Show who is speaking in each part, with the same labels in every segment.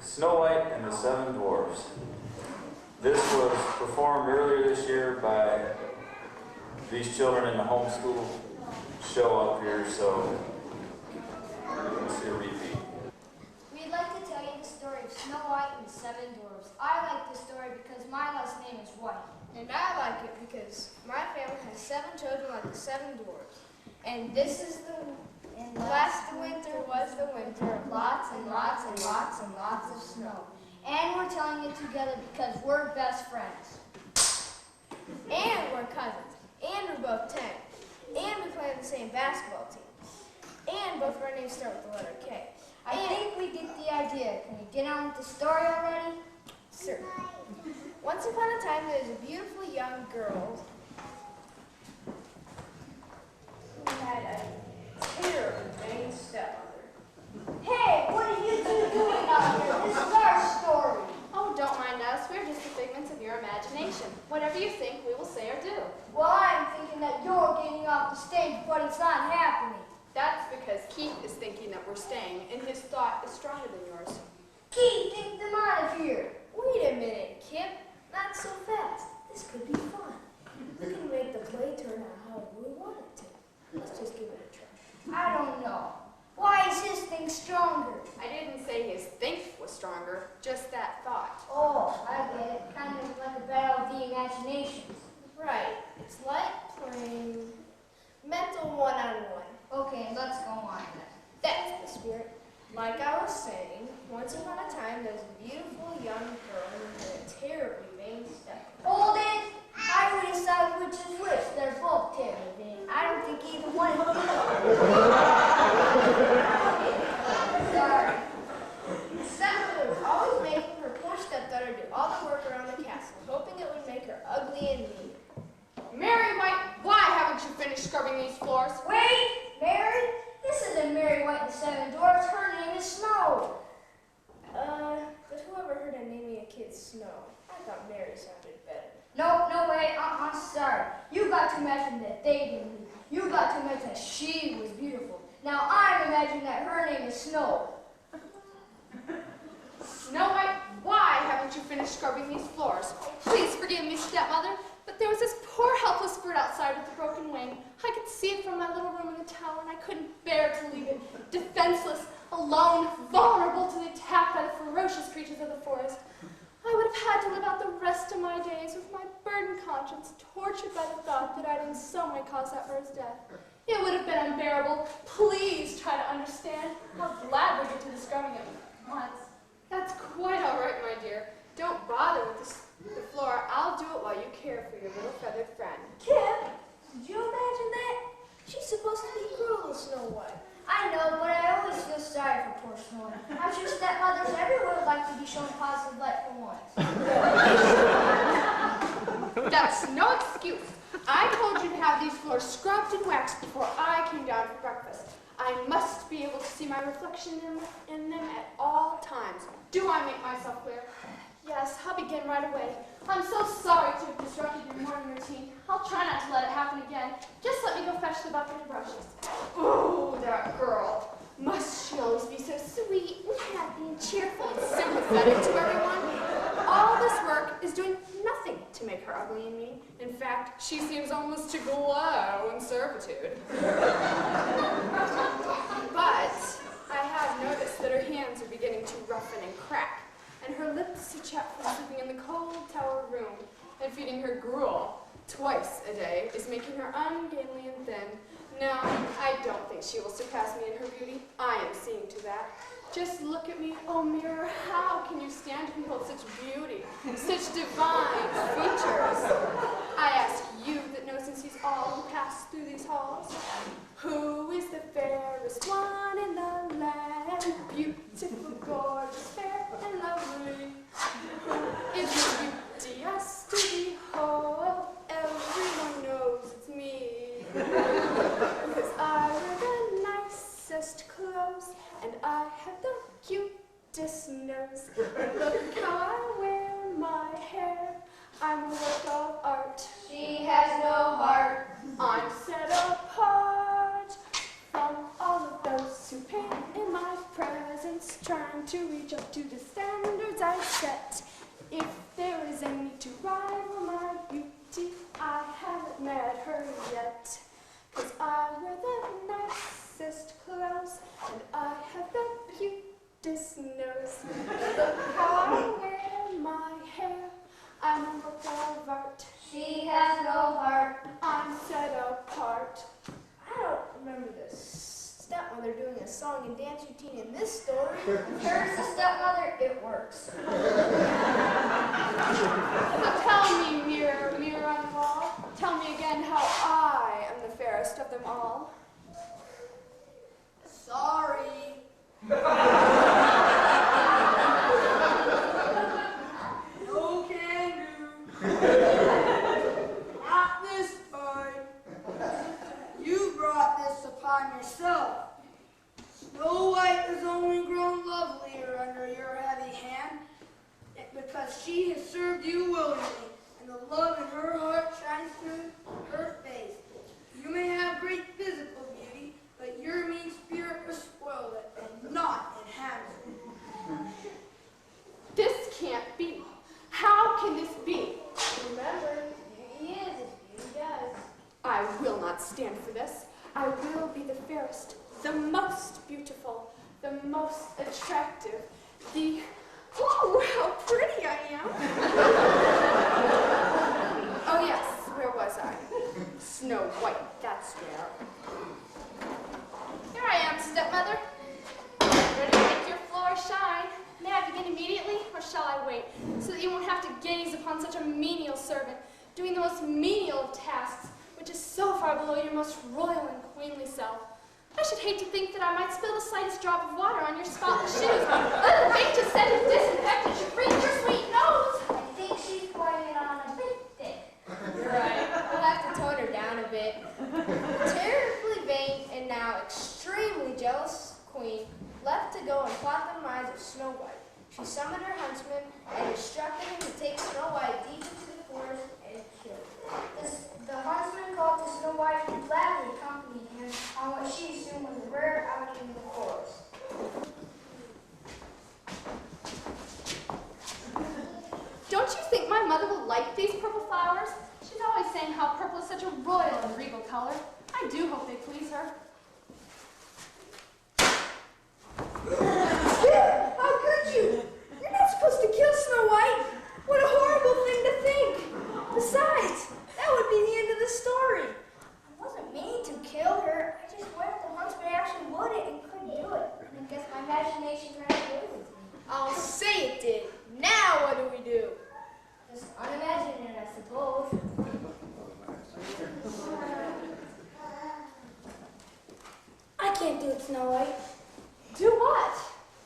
Speaker 1: Snow White and the Seven Dwarfs. This was performed earlier this year by these children in the homeschool show up here, so let's see a repeat.
Speaker 2: We'd like to tell you the story of Snow White and the Seven Dwarfs. I like this story because my last name is White.
Speaker 3: And I like it because my family has 7 children like the 7 dwarfs. And this is the last winter was the winter of lots and lots and lots and lots of snow.
Speaker 2: And we're telling it together because we're best friends.
Speaker 3: And we're cousins. And we're both 10. And we play on the same basketball team. And both of our names start with the letter K.
Speaker 2: I think we get the idea. Can we get on with the story already?
Speaker 3: Certainly. Once upon a time, there was a beautiful young girl who had a terribly vain stepmother.
Speaker 2: Hey, what are you two doing out here? This is our story.
Speaker 4: Oh, don't mind us. We're just the figments of your imagination. Whatever you think, we will say or do.
Speaker 2: Well, I'm thinking that you're getting off the stage, but it's not happening.
Speaker 4: That's because Keith is thinking that we're staying, and his thought is stronger than yours.
Speaker 2: Keith, take them out of here.
Speaker 3: Wait a minute, Kip. Not so fast. This could be fun. We can make the play turn out however we want it to. Let's just give it a try.
Speaker 2: I don't know. Why is his thing stronger?
Speaker 4: I didn't say his think was stronger, just that thought.
Speaker 2: Oh, I get it. Kind of like a battle of the imaginations.
Speaker 3: Right. It's like playing mental one-on-one.
Speaker 2: Okay, let's go on then.
Speaker 3: That's the spirit. Like I was saying, once upon a time, there was a beautiful young girl who had a terribly vain stepmother.
Speaker 2: Hold it! I would decide which is which. They're both terrible vain. I don't think either one is Sorry.
Speaker 3: The stepmother was always making her poor stepdaughter do all the work around the castle, hoping it would make her ugly and mean.
Speaker 4: Mary White, why haven't you finished scrubbing these floors?
Speaker 2: Wait! Mary? This isn't Mary White and the Seven Dwarfs. Her name is Snow.
Speaker 3: But whoever heard of naming a kid Snow? I thought Mary sounded better.
Speaker 2: No way. I'm sorry. You got to imagine that they didn't leave. You got to imagine that she was beautiful. Now I'm imagining that her name is Snow.
Speaker 4: Snow White, why haven't you finished scrubbing these floors? Please forgive me, stepmother, but there was this poor helpless bird outside with a broken wing. I could see it from my little room in the tower, and I couldn't bear to leave it defenseless, alone, vulnerable to the attack by the ferocious creatures of the forest. I would have had to live out the rest of my days with my burdened conscience, tortured by the thought that I'd in some way caused that bird's death. It would have been unbearable. Please try to understand. I'll gladly get to the scrubbing of it once. That's quite all right, my dear. Don't bother with the floor. I'll do it while you care for your little feathered friend.
Speaker 3: Kip, did you imagine that? She's supposed to be cruel, Snow White.
Speaker 2: I know, but I always feel sorry for poor Snow. I'm sure stepmothers everywhere would like to be shown positive light for once.
Speaker 4: That's no excuse. I told you to have these floors scrubbed and waxed before I came down for breakfast. I must be able to see my reflection in them at all times. Do I make myself clear? Yes, I'll begin right away. I'm so sorry to have disrupted your morning routine. I'll try not to let it happen again. Just let me go fetch the bucket and brushes. Oh, that girl. Must she always be so sweet and happy and cheerful and sympathetic to everyone? All this work is doing nothing to make her ugly and mean. In fact, she seems almost to glow in servitude. But I have noticed that her hands are beginning to roughen and crack, and her lips are chapped from sleeping in the cold tower room, and feeding her gruel twice a day is making her ungainly and thin. No, I don't think she will surpass me in her beauty. I am seeing to that. Just look at me, oh mirror, how can you stand to behold such beauty, such divine features? I ask you that know since he's all who pass through these halls, who is the fairest one in the land? Beautiful, gorgeous, fair, and lovely. Who is the beauteous to behold? Everyone knows it's me. Because I wear the nicest clothes, and I have the cutest nose. And look how I wear my hair. I'm a work of art.
Speaker 2: She has no heart.
Speaker 4: I'm set apart from all of those who paint in my presence, trying to reach up to the standard set. If there is any to rival my beauty, I haven't met her yet. 'Cause I wear the nicest clothes, and I have the cutest nose. Look how I wear my hair, I'm a work of art.
Speaker 2: She has no heart.
Speaker 4: I'm set apart.
Speaker 3: I don't remember the stepmother doing a song and dance routine in this story.
Speaker 2: Here's the stepmother, it works.
Speaker 4: So tell me, mirror, mirror on the wall, tell me again how I am the fairest of them all.
Speaker 2: Sorry. No can do. Not this time. You brought this upon yourself. Snow White has only grown lovelier under your heavy hand, because she has served you willingly, and the love in her heart shines through her face. You may have great physical beauty, but your mean spirit has spoiled it, and not enhanced it.
Speaker 4: This can't be. How can this be?
Speaker 3: Remember, beauty is as beauty does.
Speaker 4: I will not stand for this. I will be the fairest, the most beautiful, the most attractive, the... Ooh, how pretty I am! Oh yes, where was I? Snow White, that's where.
Speaker 3: Here I am, stepmother. Ready to make your floor shine.
Speaker 4: May I begin immediately, or shall I wait, so that you won't have to gaze upon such a menial servant, doing the most menial of tasks, which is so far below your most royal and queenly self? I should hate to think that I might spill the slightest drop of water on your spotless shoes. Let the faintest scent of disinfectant should reach your sweet nose.
Speaker 2: I think she's pouring it on a bit thick.
Speaker 3: You're right. We'll have to tone her down a bit. Terribly vain and now extremely jealous queen left to go and plot the demise of Snow White. She summoned her huntsman and instructed him to take Snow White deep into the forest and kill her.
Speaker 2: The huntsman called to Snow White and gladly accompanied him on what she assumed was a rare outing in the forest.
Speaker 4: Don't you think my mother will like these purple flowers? She's always saying how purple is such a royal and regal color. I do hope they please her.
Speaker 2: How could you? You're not supposed to kill Snow White. What a horrible thing to think. Besides, that would be the end of the story. I wasn't meaning to kill her. I just wished the huntsman actually would it and couldn't do it. I guess my imagination ran away with me.
Speaker 3: I'll say it did. Now what do we do?
Speaker 2: Just unimagine it, I suppose. I can't do it, Snow White.
Speaker 4: Do what?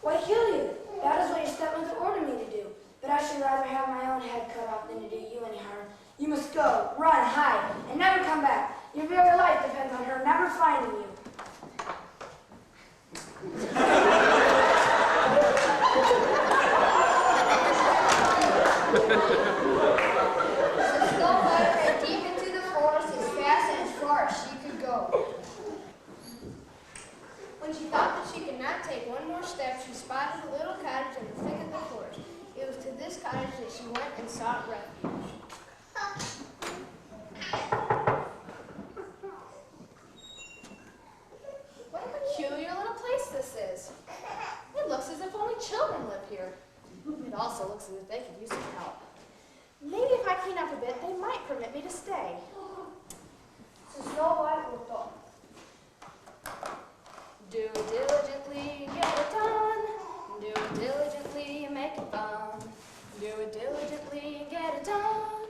Speaker 2: Why kill you? That is what your stepmother ordered me to do. But I should rather have my own head cut off than to do you any harm. You must go, run, hide, and never come back. Your very life depends on her never finding you.
Speaker 3: So Snow White ran deep into the forest as fast and as far as she could go. When she thought that she could not take one more step, she spotted a little cottage in the thick of the forest. It was to this cottage that she went and sought refuge.
Speaker 4: What a peculiar little place this is. It looks as if only children live here. It also looks as if they could use some help. Maybe if I clean up a bit, they might permit me to stay.
Speaker 2: So Snow White looked off.
Speaker 4: Do it diligently, get it done. Do it diligently, and make it fun. Do it diligently, and get it done.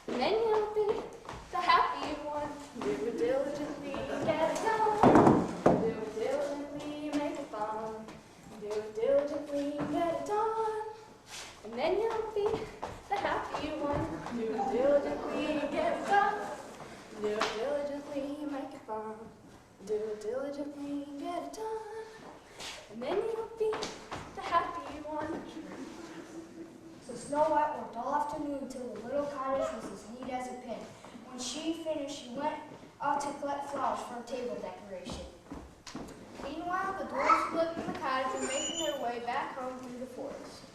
Speaker 4: And then you'll be the happy one. Do it diligently, and get it done. Do it diligently, and make it fun. Do it diligently, and get it done. And then you'll be the happy one. Do it diligently, and get it done. Do it diligently, and make it fun. Do it diligently and get it done, and then you'll be the happy one.
Speaker 2: So Snow White worked all afternoon until the little cottage was as neat as a pin. When she finished, she went out to collect flowers for a table decoration.
Speaker 3: Meanwhile, the dwarves lived in the cottage were making their way back home through the forest.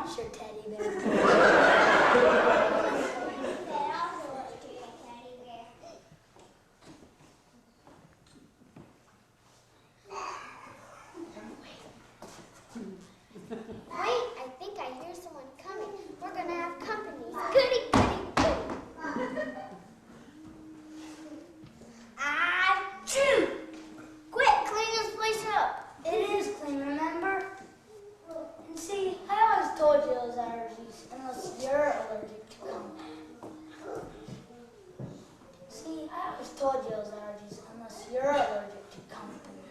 Speaker 2: want your teddy bear.
Speaker 3: Wait, I think I hear someone coming. We're gonna have company. Goody, goody, goody.
Speaker 2: Achoo! Quick, clean this place up. It is clean, remember? And see, I always told you those allergies, unless you're allergic to company. See, I always told you those allergies, unless you're allergic to company.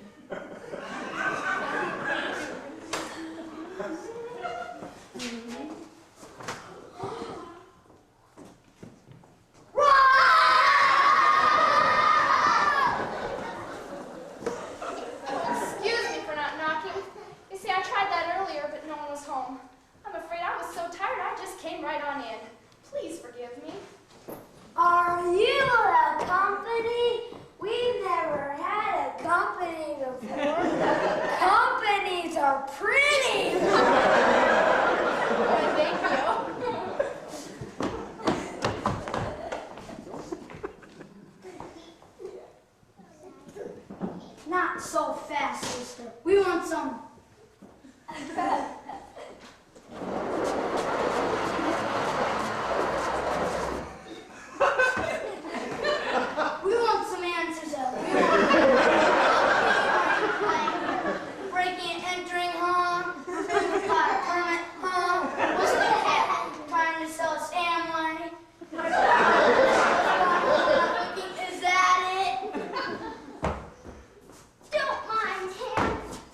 Speaker 4: Excuse me for not knocking. You see, I tried that earlier, but no one was home. I'm afraid I was so tired I just came right on in. Please forgive me.
Speaker 2: Are you a company? We've never had a company before. Companies are pretty.
Speaker 4: Why, thank you.
Speaker 2: Not so fast, sister. We want some. We want some answers. We want breaking and entering, huh? Got a permit, huh? What's the hat? Trying to sell us money? Is that it?
Speaker 3: Don't mind him.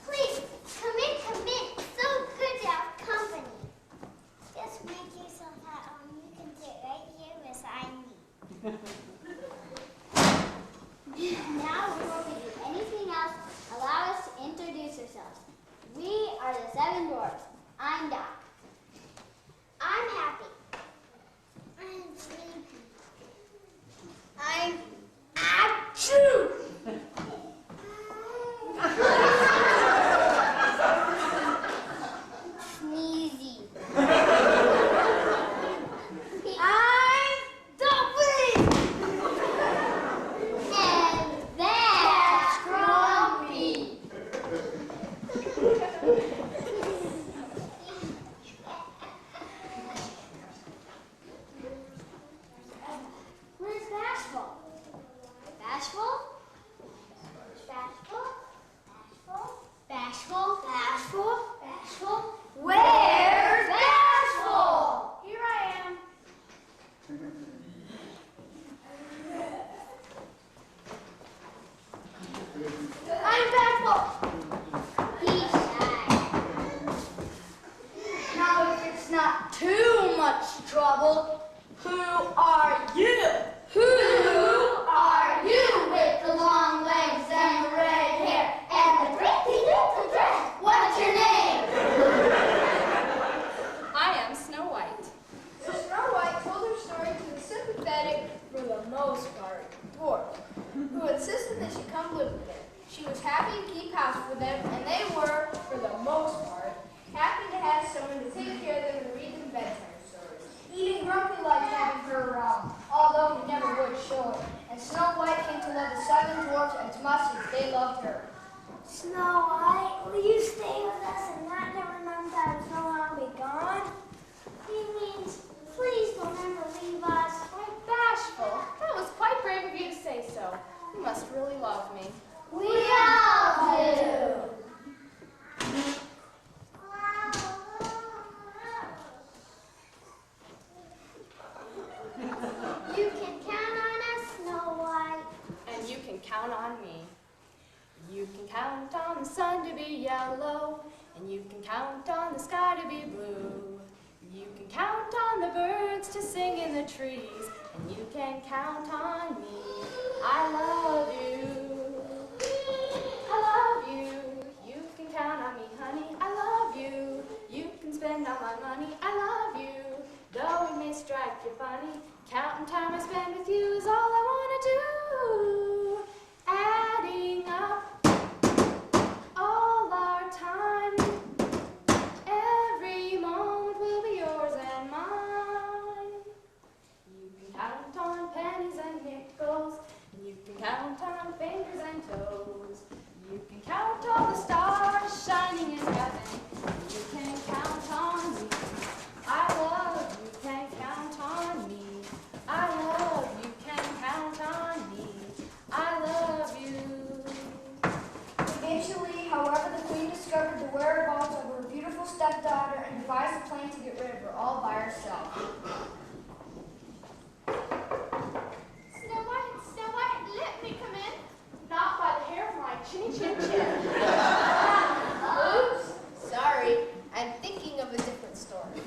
Speaker 3: Please, come in, come in. So good to have company. Just make yourself at home. You can sit right here beside me. Now, before we do anything else, allow us to introduce ourselves. We are the Seven Dwarfs. I'm Doc. I'm Happy. I'm Sleepy.
Speaker 2: I'm Achoo!
Speaker 3: Sneezy.
Speaker 2: I'm Dumpling!
Speaker 3: And that's Grumpy. Where's Bashful? Bashful? Bashful? Bashful? Bashful? Bashful? Bashful?
Speaker 2: Where's Bashful?
Speaker 3: Here I am.
Speaker 2: I'm Bashful!
Speaker 3: He's shy.
Speaker 2: Now, if it's not too much trouble, who are you? Who are you with the long legs and the red hair and the pretty little dress? What's your name?
Speaker 4: I am Snow White.
Speaker 3: Snow White told her story to a sympathetic, for the most part, dwarf, who insisted that she come live with them. She was happy to keep house for them, and they were, for the most part, happy to have someone to take care of them and read them bedtime stories. Even Grumpy liked having her around, although he never would show it. And Snow White came to love the Seven Dwarfs as much as they loved her.
Speaker 2: Snow White, will you stay with us and not never know that so long be gone?
Speaker 3: He means, please don't ever leave us.
Speaker 4: Why, Bashful. That was quite brave of you to say so. You must really love me.
Speaker 3: We all do. You can count on us, Snow White.
Speaker 4: And you can count on me. You can count on the sun to be yellow, and you can count on the sky to be blue. You can count on the birds to sing in the trees, and you can count on me. I love you. I love you. You can count on me, honey. I love you. You can spend all my money. I love you. Though it may strike you funny, counting time I spend with you is all I want to do. Adding up all our time, every moment will
Speaker 3: devised a plan to get rid of her all by herself.
Speaker 5: Snow White, let me come in. Not by the hair of my chinny chin chin.
Speaker 3: Oops, sorry. I'm thinking of a different story.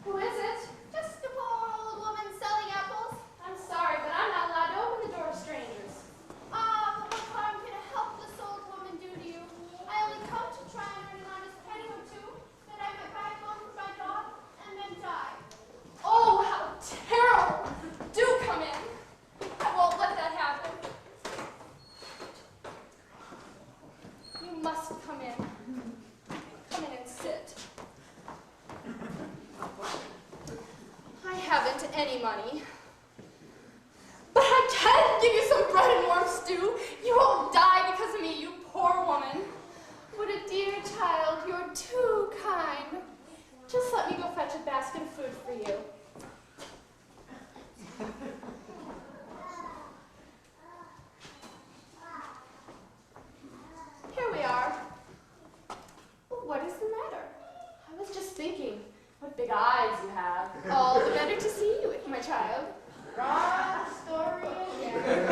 Speaker 5: Who is it? Just a poor old woman selling apples. I'm sorry, but I'm not allowed to open the door to strangers. But what harm can a helpless old woman do to you? I only come to try and earn an honest penny or two, that I might buy a bone for my dog and then die. Oh, how terrible! Do come in. I won't let that happen. You must come in. Come in and sit. I haven't any money. But I can give you some bread and warm stew. You won't die because of me, you poor woman. What a dear child. You're too kind. Just let me go fetch a basket of food for you. Here we are. What is the matter? I was just thinking, what big eyes you have. All the better to see you with, my child.
Speaker 3: Wrong story again.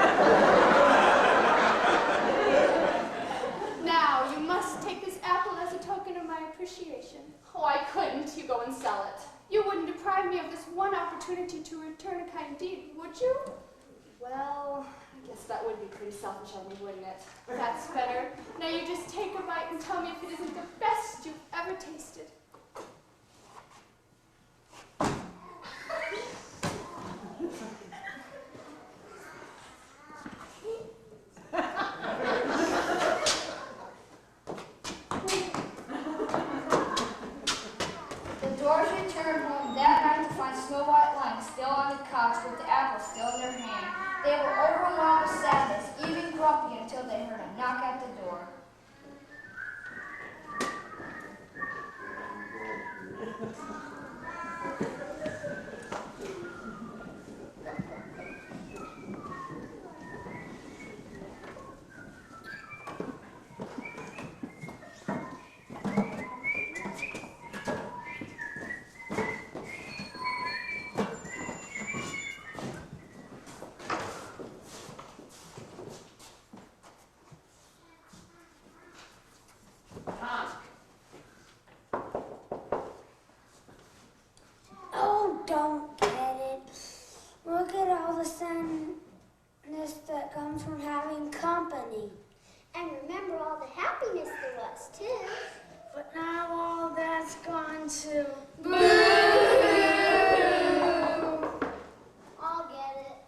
Speaker 5: Now, you must take this apple as a token of my appreciation. Oh, I couldn't. You go and sell it. You wouldn't deprive me of this one opportunity to return a kind deed, would you? Well, I guess that would be pretty selfish of me, wouldn't it? That's better. Now you just take a bite and tell me if it isn't the best you've ever tasted.
Speaker 3: The Doors returned home that night to find Snow White lying still on the couch with the apple still in their hand. They were overwhelmed with sadness, even grumpy, until they heard a knock at the door.
Speaker 6: Oh, don't get it. Look at all the sadness that comes from having company.
Speaker 7: And remember all the happiness there was, too.
Speaker 6: But now all that's gone too.
Speaker 7: I'll get it.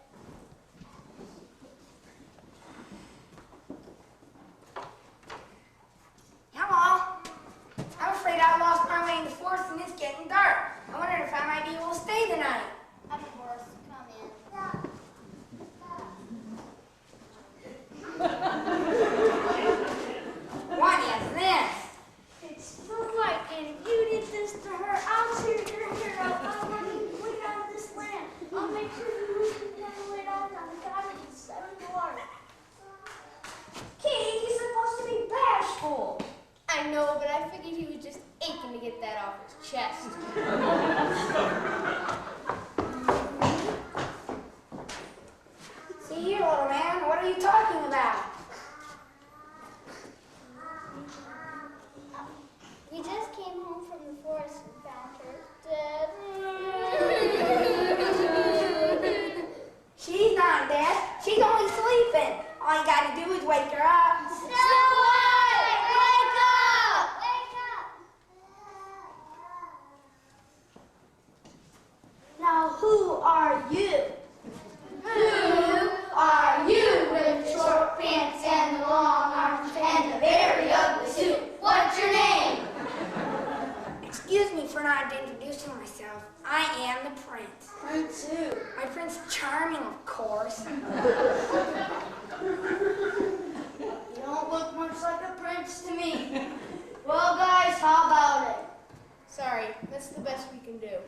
Speaker 2: Hello. I'm afraid I lost my way in the forest and it's getting dark. I wondered if I might be able to stay the night.
Speaker 7: Of course, come in.
Speaker 2: What is this?
Speaker 6: It's Snow White, and if you did this to her, I'll tear your hair out. I'll let you quit out of this land. I'll make sure you lose your family out on the God of the 7 dwarfs. King, he's supposed to be bashful.
Speaker 3: I know, but I figured he was just aching to get that off his chest.
Speaker 2: See here, little man, what are you talking about?
Speaker 7: We just came home from the forest and found her dead.
Speaker 2: She's not dead. She's only sleeping. All you gotta do is wake her up.
Speaker 7: Snow White! Wake up! Wake up!
Speaker 6: Now, who are you?
Speaker 7: Who are you with short pants and the long arms and the very ugly suit? What's your name?
Speaker 2: Excuse me for not introducing myself. I am the prince.
Speaker 6: Prince who?
Speaker 2: My Prince Charming, of course.
Speaker 6: You don't look much like a prince to me. Well, guys, how about it?
Speaker 3: Sorry, that's the best we can do.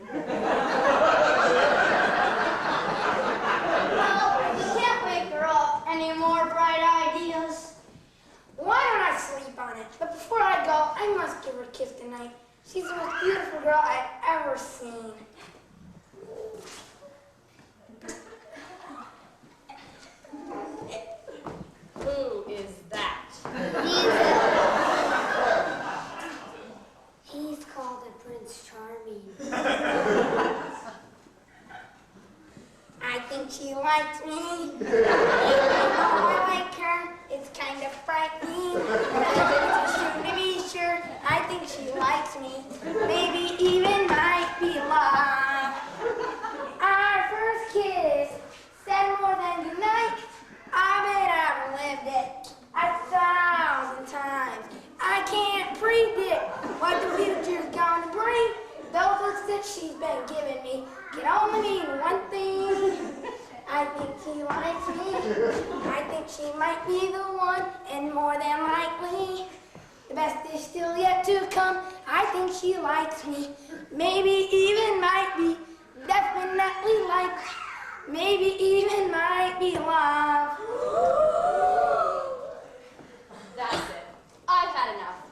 Speaker 6: Well, we can't wake her up. Any more bright ideas?
Speaker 2: Why don't I She's the most beautiful girl I've ever seen.
Speaker 3: Who is that?
Speaker 6: He's called a Prince Charming.
Speaker 2: I think she likes me. I like her. It's kind of frightening. Too soon to be sure. I think she likes me. Maybe even might be love. Our first kiss said more than goodnight. I bet I've lived it 1,000 times. I can't predict what the future's gonna bring. Those looks that she's been giving me can only mean one thing. I think she likes me. I think she might be the one, and more than likely, the best is still yet to come. I think she likes me. Maybe even might be, definitely like, maybe even might be love.
Speaker 5: That's it. I've had enough.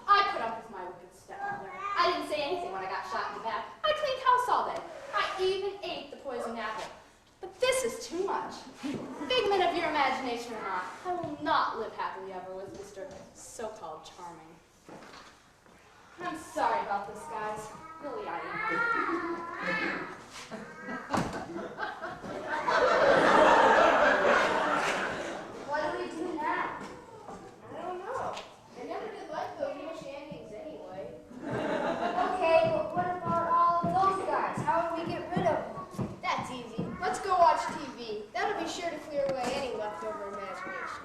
Speaker 5: I put up with my wicked stepmother. I didn't say anything when I got shot in the back. I cleaned house all day. I even ate the poison apple. But this is too much. Figment of your imagination or not, I will not live happily ever with Mr. So-called Charming. I'm sorry about this, guys. Really, I am.
Speaker 3: What do we do now? I don't know. I never did like those little shanties anyway. Okay, but what about all of those guys? How would we get rid of them? That's easy. Let's go watch TV. That'll be sure to clear away any leftover imagination.